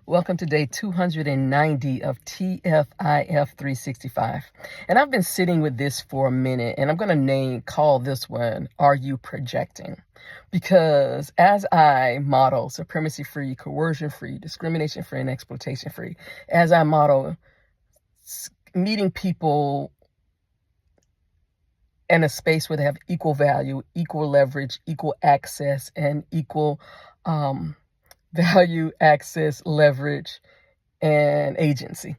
Welcome to day 290 of TFIF 365. And I've been sitting with this for a minute, and I'm going to call this one, Are You Projecting? Because as I model supremacy-free, coercion-free, discrimination-free, and exploitation-free, as I model meeting people in a space where they have equal value, equal leverage, equal access, and equal value, access, leverage, and agency.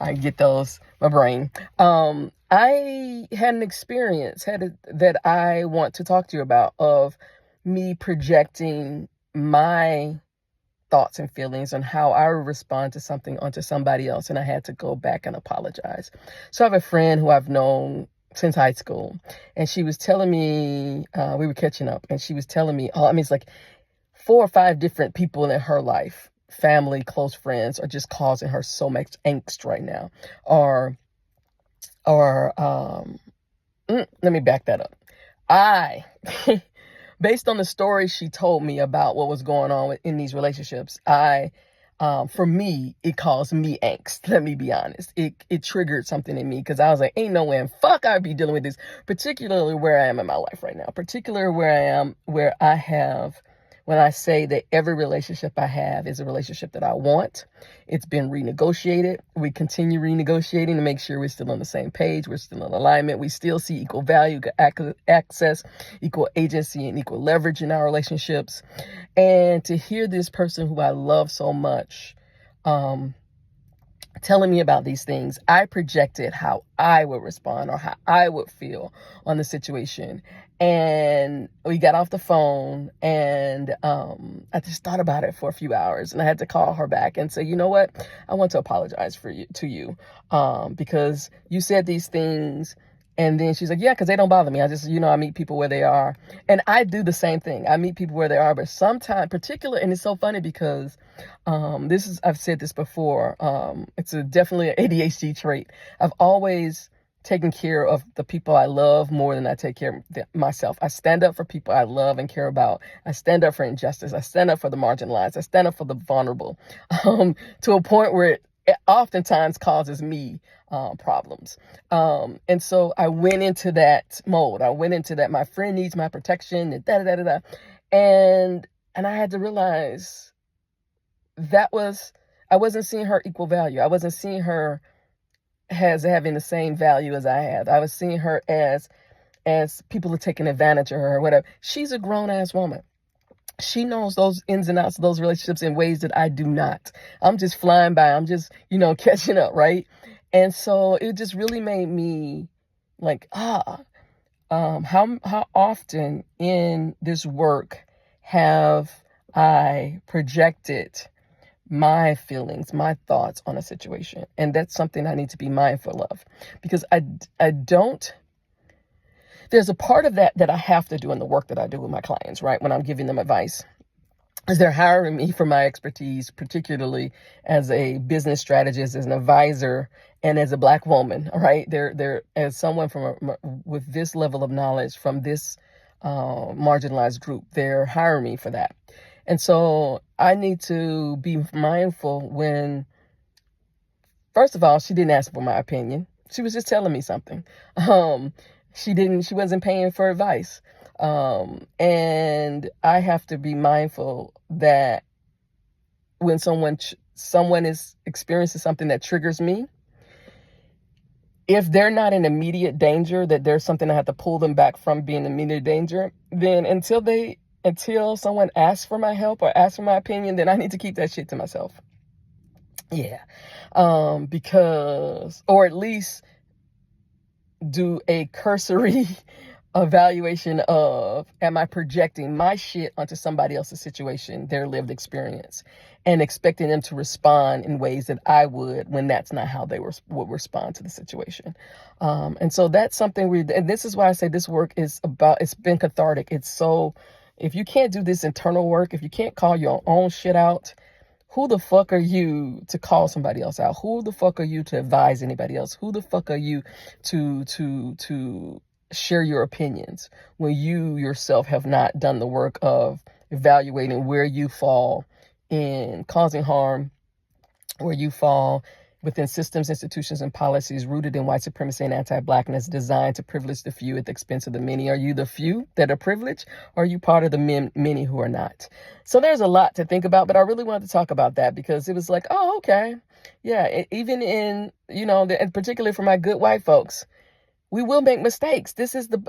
I get those, my brain. I had an experience that I want to talk to you about of me projecting my thoughts and feelings on how I would respond to something onto somebody else, and I had to go back and apologize. So I have a friend who I've known since high school, and she was telling me, we were catching up, and she was telling me, it's like 4 or 5 different people in her life, family, close friends, are just causing her so much angst right now. Let me back that up. Based on the story she told me about what was going on in these relationships, for me, it caused me angst. Let me be honest. It triggered something in me because I was like, ain't no way in fuck I'd be dealing with this, particularly where I am in my life right now, particularly where I am, when I say that every relationship I have is a relationship that I want. It's been renegotiated. We continue renegotiating to make sure we're still on the same page. We're still in alignment. We still see equal value, access, equal agency, and equal leverage in our relationships. And to hear this person who I love so much telling me about these things, I projected how I would respond or how I would feel on the situation. And we got off the phone, and I just thought about it for a few hours, and I had to call her back and say, you know what? I want to apologize to you because you said these things. And then she's like, yeah, because they don't bother me. I just, I meet people where they are. And I do the same thing. I meet people where they are. But sometimes, and it's so funny because I've said this before. It's definitely an ADHD trait. I've always taken care of the people I love more than I take care of myself. I stand up for people I love and care about. I stand up for injustice. I stand up for the marginalized. I stand up for the vulnerable to a point where it oftentimes causes me problems. And so I went into that mode. I went into that my friend needs my protection and da-da-da-da-da. And I had to realize I wasn't seeing her equal value. I wasn't seeing her as having the same value as I have. I was seeing her as people are taking advantage of her or whatever. She's a grown-ass woman. She knows those ins and outs of those relationships in ways that I do not. I'm just flying by. I'm just, catching up, right? And so it just really made me like, how often in this work have I projected my feelings, my thoughts on a situation? And that's something I need to be mindful of, because I don't. There's a part of that I have to do in the work that I do with my clients, right? When I'm giving them advice, is they're hiring me for my expertise, particularly as a business strategist, as an advisor, and as a Black woman, right? They're as someone with this level of knowledge from this marginalized group, they're hiring me for that. And so I need to be mindful when, first of all, she didn't ask for my opinion. She was just telling me something. She wasn't paying for advice. And I have to be mindful that when someone is experiencing something that triggers me, if they're not in immediate danger, that there's something I have to pull them back from being in immediate danger, then until someone asks for my help or asks for my opinion, then I need to keep that shit to myself. Yeah. Because, or at least do a cursory evaluation of, am I projecting my shit onto somebody else's situation, their lived experience, and expecting them to respond in ways that I would when that's not how they would respond to the situation. And so that's something and this is why I say this work it's been cathartic. If you can't do this internal work, if you can't call your own shit out, who the fuck are you to call somebody else out? Who the fuck are you to advise anybody else? Who the fuck are you to share your opinions when you yourself have not done the work of evaluating where you fall in causing harm where you fall within systems, institutions, and policies rooted in white supremacy and anti-blackness designed to privilege the few at the expense of the many. Are you the few that are privileged, or are you part of the many who are not? So there's a lot to think about, but I really wanted to talk about that because it was like, oh, okay. Yeah, even in, and particularly for my good white folks, we will make mistakes.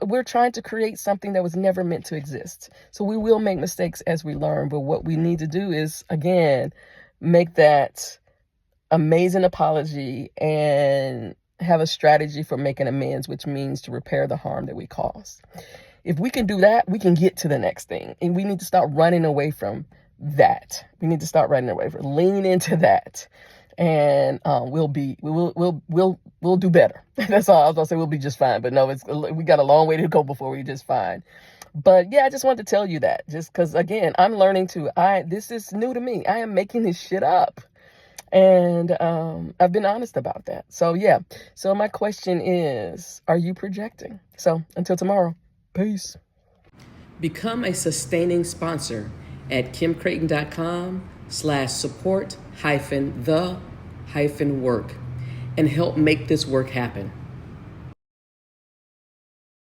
We're trying to create something that was never meant to exist. So we will make mistakes as we learn. But what we need to do is, again, make that amazing apology and have a strategy for making amends, which means to repair the harm that we caused. If we can do that, we can get to the next thing. And we need to start running away from that. We need to start running away from, lean into that. And we'll do better. That's all I was gonna say. We'll be just fine. But no, we got a long way to go before we're just fine. But yeah, I just wanted to tell you that, just because again, I'm learning to. This is new to me. I am making this shit up, and I've been honest about that. So yeah. So my question is, are you projecting? So until tomorrow, peace. Become a sustaining sponsor at kimcreighton.com/support-the-work and help make this work happen.